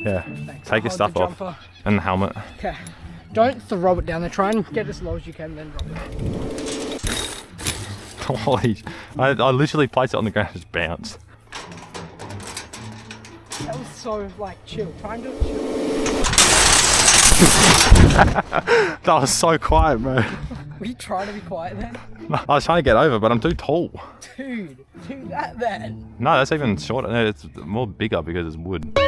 Yeah. Thanks. Take your Hold stuff the off. jumper. And the helmet. Okay. Don't throw it down there. Try and get as low as you can, then drop it. Holy, I literally placed it on the ground and just bounced. That was so, like, chill. Try and do it chill. That was so quiet, bro. Were you trying to be quiet then? I was trying to get over, but I'm too tall. Dude, do that then. No, that's even shorter. No, it's more bigger because it's wood.